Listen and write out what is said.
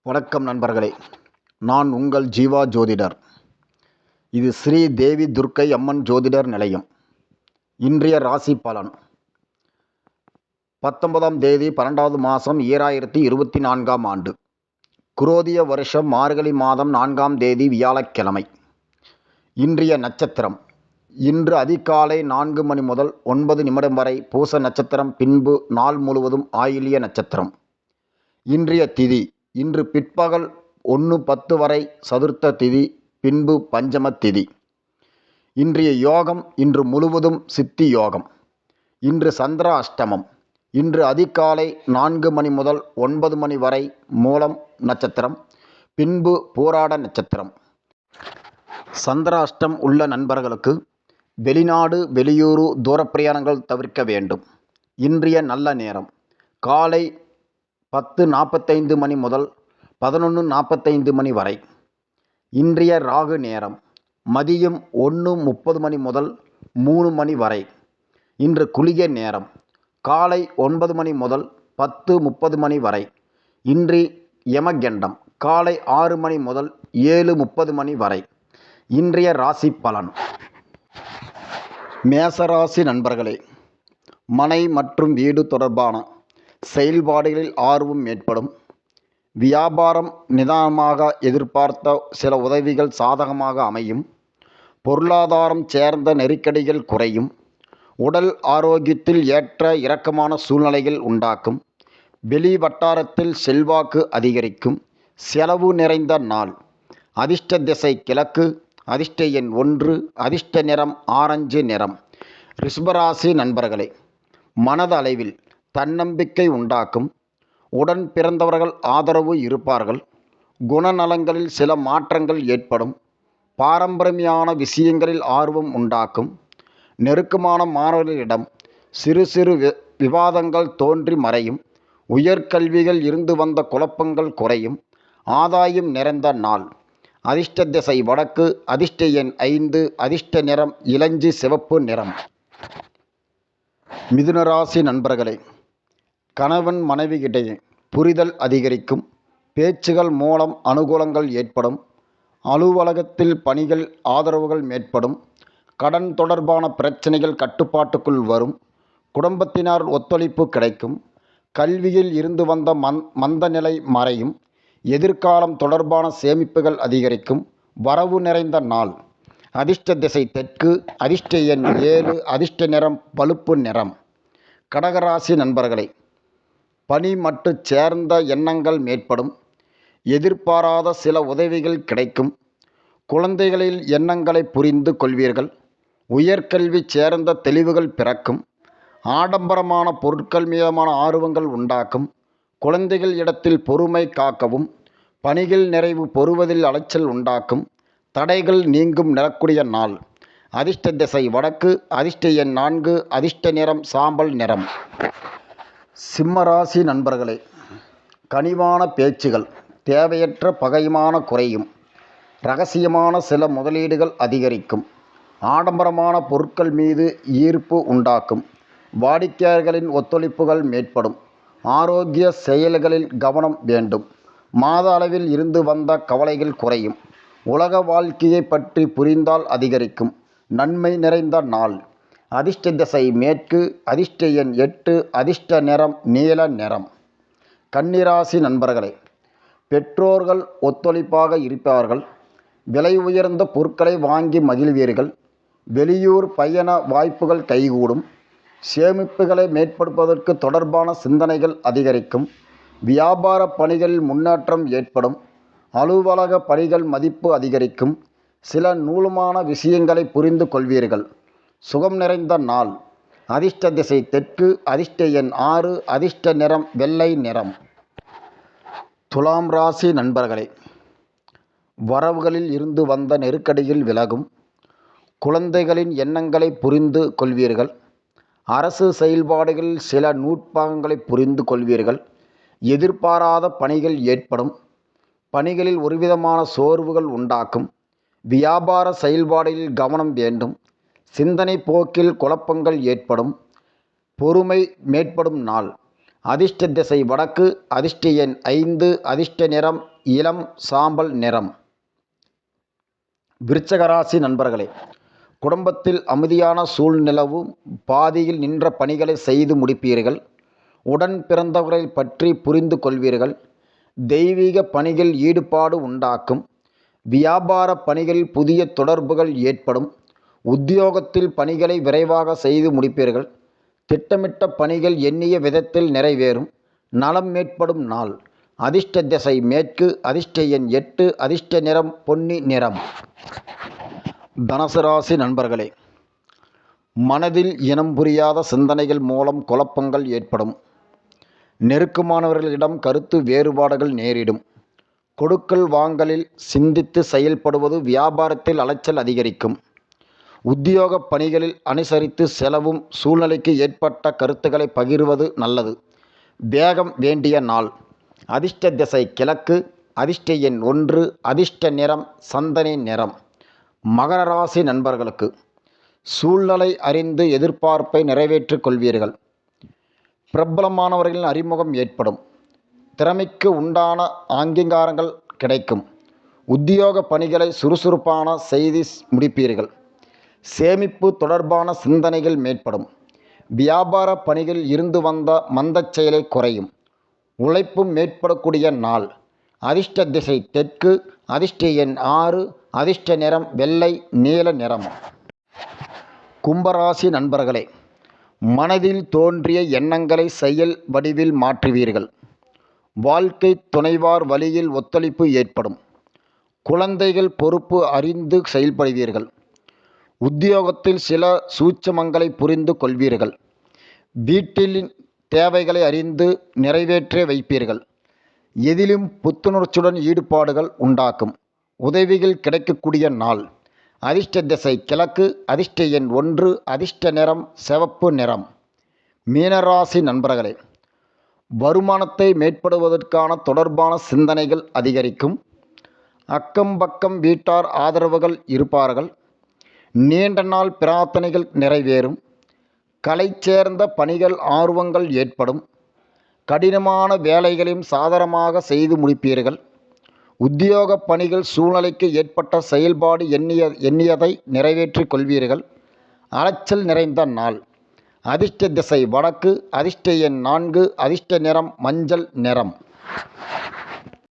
வணக்கம் நண்பர்களே, நான் உங்கள் ஜீவா ஜோதிடர். இது ஸ்ரீ தேவி துர்க்கை அம்மன் ஜோதிடர் நிலையம். இன்றைய ராசி பலன் 19ஆம் தேதி 12வது மாதம் 2024ஆம் ஆண்டு, குரோதிய வருஷம் மார்கழி மாதம் 4ஆம் தேதி வியாழக்கிழமை. இன்றைய நட்சத்திரம் இன்று அதிகாலை 4 மணி முதல் 9 நிமிடம் வரை பூச நட்சத்திரம், பின்பு நாள் முழுவதும் ஆயில்ய நட்சத்திரம். இன்றைய திதி இன்று பிற்பகல் 1:10 வரை சதுர்த்த திதி, பின்பு பஞ்சம திதி. இன்றைய யோகம் இன்று முழுவதும் சித்தி யோகம். இன்று சந்திர அஷ்டமம். இன்று அதிகாலை 4 மணி முதல் 9 மணி வரை மூலம் நட்சத்திரம், பின்பு பூராட நட்சத்திரம். சந்திர அஷ்டம் உள்ள நண்பர்களுக்கு வெளிநாடு வெளியூர் தூரப்பிரயாணங்கள் தவிர்க்க வேண்டும். இன்றைய நல்ல நேரம் காலை 10:45 மணி முதல் 11:45 மணி வரை. இன்றைய ராகு நேரம் மதியம் 1:30 மணி முதல் 3 மணி வரை. இன்று குளிகை நேரம் காலை 9 மணி முதல் 10:30 மணி வரை. இன்று யமகண்டம் காலை 6 மணி முதல் 7:30 மணி வரை. இன்றைய ராசி பலன். மேசராசி நண்பர்களே, மனை மற்றும் வீடு தொடர்பான செயல்பாடுகளில் ஆர்வம் ஏற்படும். வியாபாரம் நிதானமாக, எதிர்பார்த்த சில உதவிகள் சாதகமாக அமையும். பொருளாதாரம் சேர்ந்த நெருக்கடிகள் குறையும். உடல் ஆரோக்கியத்தில் ஏற்ற இறக்கமான சூழ்நிலைகள் உண்டாக்கும். வெளி வட்டாரத்தில் செல்வாக்கு அதிகரிக்கும். செலவு நிறைந்த நாள். அதிர்ஷ்ட திசை கிழக்கு. அதிர்ஷ்ட எண் 1. அதிர்ஷ்ட நிறம் ஆரஞ்சு நிறம். ரிஷபராசி நண்பர்களே, மனதளவில் தன்னம்பிக்கை உண்டாக்கும். உடன் பிறந்தவர்கள் ஆதரவு இருப்பார்கள். குணநலங்களில் சில மாற்றங்கள் ஏற்படும். பாரம்பரியமான விஷயங்களில் ஆர்வம் உண்டாக்கும். நெருக்கமான மாணவர்களிடம் சிறு சிறு விவாதங்கள் தோன்றி மறையும். உயர்கல்விகள் இருந்து வந்த குழப்பங்கள் குறையும். ஆதாயம் நிறைந்த நாள். அதிர்ஷ்ட திசை வடக்கு. அதிர்ஷ்ட எண் 5. அதிர்ஷ்ட நிறம் இளஞ்சி சிவப்பு நிறம். மிதுனராசி நண்பர்களே, கணவன் மனைவியிடையே புரிதல் அதிகரிக்கும். பேச்சுகள் மூலம் அனுகூலங்கள் ஏற்படும். அலுவலகத்தில் பணிகள் ஆதரவுகள் மேற்படும். கடன் தொடர்பான பிரச்சனைகள் கட்டுப்பாட்டுக்குள் வரும். குடும்பத்தினர் ஒத்துழைப்பு கிடைக்கும். கல்வியில் இருந்து வந்த மந்த நிலை மறையும். எதிர்காலம் தொடர்பான சேமிப்புகள் அதிகரிக்கும். வரவு நிறைந்த நாள். அதிர்ஷ்ட திசை தெற்கு. அதிர்ஷ்ட எண் 7. அதிர்ஷ்ட நிறம் பழுப்பு நிறம். கடகராசி நண்பர்களே, பணி மட்டும் சேர்ந்த எண்ணங்கள் மேற்படும். எதிர்பாராத சில உதவிகள் கிடைக்கும். குழந்தைகளில் எண்ணங்களை புரிந்து கொள்வீர்கள். உயர்கல்வி சேர்ந்த தெளிவுகள் பிறக்கும். ஆடம்பரமான பொருட்கள் மீதான ஆர்வங்கள் உண்டாக்கும். குழந்தைகள் இடத்தில் பொறுமை காக்கவும். பணிகள் நிறைவு பெறுவதில் அலைச்சல் உண்டாக்கும். தடைகள் நீங்கும் நிலக்கூடிய நாள். அதிர்ஷ்ட திசை வடக்கு. அதிர்ஷ்ட எண் 4. அதிர்ஷ்ட நிறம் சாம்பல் நிறம். சிம்மராசி நண்பர்களே, கனிவான பேச்சுகள் தேவையற்ற பகைமான குறையும். இரகசியமான சில முதலீடுகள் அதிகரிக்கும். ஆடம்பரமான பொருட்கள் மீது ஈர்ப்பு உண்டாக்கும். வாடிக்கையாளர்களின் ஒத்துழைப்புகள் மேற்படும். ஆரோக்கிய செயல்களில் கவனம் வேண்டும். மாத அளவில் இருந்து வந்த கவலைகள் குறையும். உலக வாழ்க்கையை பற்றி புரிந்தால் அதிகரிக்கும். நன்மை நிறைந்த நாள். அதிர்ஷ்ட திசை மேற்கு. அதிர்ஷ்ட எண் 8. அதிர்ஷ்ட நிறம் நீல நிறம். கன்னிராசி நண்பர்களே, பெற்றோர்கள் ஒத்துழைப்பாக இருப்பார்கள். விலை உயர்ந்த பொருட்களை வாங்கி மகிழ்வீர்கள். வெளியூர் பயண வாய்ப்புகள் கைகூடும். சேமிப்புகளை மேம்படுத்துவதற்கு தொடர்பான சிந்தனைகள் அதிகரிக்கும். வியாபார பணிகளில் முன்னேற்றம் ஏற்படும். அலுவலக பணிகள் மதிப்பு அதிகரிக்கும். சில நூலமான விஷயங்களை புரிந்து கொள்வீர்கள். சுகம் நிறைந்த நாள். அதிர்ஷ்ட திசை தெற்கு. அதிர்ஷ்ட எண் 6. அதிர்ஷ்ட நிறம் வெள்ளை நிறம். துலாம் ராசி நண்பர்களே, வரவுகளில் இருந்து வந்த நெருக்கடியில் விலகும். குழந்தைகளின் எண்ணங்களை புரிந்து கொள்வீர்கள். அரசு செயல்பாடுகளில் சில நுட்பங்களை புரிந்து கொள்வீர்கள். எதிர்பாராத பணிகள் ஏற்படும். பணிகளில் ஒருவிதமான சோர்வுகள் உண்டாக்கும். வியாபார செயல்பாடுகளில் கவனம் வேண்டும். சிந்தனை போக்கில் குழப்பங்கள் ஏற்படும். பொறுமை மேற்படும் நாள். அதிர்ஷ்ட திசை வடக்கு. அதிர்ஷ்ட எண் 5. அதிர்ஷ்ட நிறம் இளம் சாம்பல் நிறம். விருச்சிக ராசி நண்பர்களே, குடும்பத்தில் அமைதியான சூழ்நிலவும் பாதியில் நின்ற பணிகளை செய்து முடிப்பீர்கள். உடன் பிறந்தவர்களை பற்றி புரிந்து கொள்வீர்கள். தெய்வீக பணிகள் ஈடுபாடு உண்டாக்கும். வியாபார பணிகளில் புதிய தொடர்புகள் ஏற்படும். உத்தியோகத்தில் பணிகளை விரைவாக செய்து முடிப்பீர்கள். திட்டமிட்ட பணிகள் எண்ணிய விதத்தில் நிறைவேறும். நலம் மேற்படும் நாள். அதிர்ஷ்ட திசை மேற்கு. அதிர்ஷ்ட எண் 8. அதிர்ஷ்ட நிறம் பொன்னி நிறம். தனுசு ராசி நண்பர்களே, மனதில் இனம் புரியாத சிந்தனைகள் மூலம் குழப்பங்கள் ஏற்படும். நெருக்கமானவர்களிடம் கருத்து வேறுபாடுகள் நேரிடும். கொடுக்கல் வாங்கலில் சிந்தித்து செயல்படுவது வியாபாரத்தில் அலைச்சல் அதிகரிக்கும். உத்தியோக பணிகளில் அனுசரித்து செலவும். சூழ்நிலைக்கு ஏற்பட்ட கருத்துக்களை பகிர்வது நல்லது. வேகம் வேண்டிய நாள். அதிர்ஷ்ட திசை கிழக்கு. அதிர்ஷ்ட எண் 1. அதிர்ஷ்ட நிறம் சந்தனி நிறம். மகர ராசி நண்பர்களுக்கு சூழ்நிலை அறிந்து எதிர்பார்ப்பை நிறைவேற்றிக் கொள்வீர்கள். பிரபலமானவர்களின் அறிமுகம் ஏற்படும். திறமைக்கு உண்டான அங்கீகாரங்கள் கிடைக்கும். உத்தியோக பணிகளை சுறுசுறுப்பான செய்து முடிப்பீர்கள். சேமிப்பு தொடர்பான சிந்தனைகள் மேற்படும். வியாபார பணிகளில் இருந்து வந்த மந்தச் செயலை குறையும். உழைப்பும் மேற்படக்கூடிய நாள். அதிர்ஷ்ட திசை தெற்கு. அதிர்ஷ்ட எண் 6. அதிர்ஷ்ட நிறம் வெள்ளை நீல நிறம். கும்பராசி நண்பர்களே, மனதில் தோன்றிய எண்ணங்களை செயல் வடிவில் மாற்றுவீர்கள். வாழ்க்கை துணைவார் வழியில் ஒத்துழைப்பு ஏற்படும். குழந்தைகள் பொறுப்பு அறிந்து செயல்படுவீர்கள். உத்தியோகத்தில் சில சூட்சமங்களை புரிந்து கொள்வீர்கள். வீட்டில் தேவைகளை அறிந்து நிறைவேற்ற வைப்பீர்கள். எதிலும் புத்துணர்ச்சியுடன் ஈடுபாடுகள் உண்டாக்கும். உதவிகள் கிடைக்கக்கூடிய நாள். அதிர்ஷ்ட திசை கிழக்கு. அதிர்ஷ்ட எண் 1. அதிர்ஷ்ட நிறம் சிவப்பு நிறம். மீனராசி நண்பர்களே, வருமானத்தை மேற்படுவதற்கான தொடர்பான சிந்தனைகள் அதிகரிக்கும். அக்கம் பக்கம் வீட்டார் ஆதரவுகள் இருப்பார்கள். நீண்ட நாள் பிரார்த்தனைகள் நிறைவேறும். கலை சேர்ந்த பணிகள் ஆர்வங்கள் ஏற்படும். கடினமான வேலைகளையும் சாதகமாக செய்து முடிப்பீர்கள். உத்தியோக பணிகள் சூழ்நிலைக்கு ஏற்பட்ட செயல்பாடு எண்ணியதை நிறைவேற்றிக் கொள்வீர்கள். அலைச்சல் நிறைந்த நாள். அதிர்ஷ்ட திசை வடக்கு. அதிர்ஷ்ட எண் 4. அதிர்ஷ்ட நிறம் மஞ்சள் நிறம்.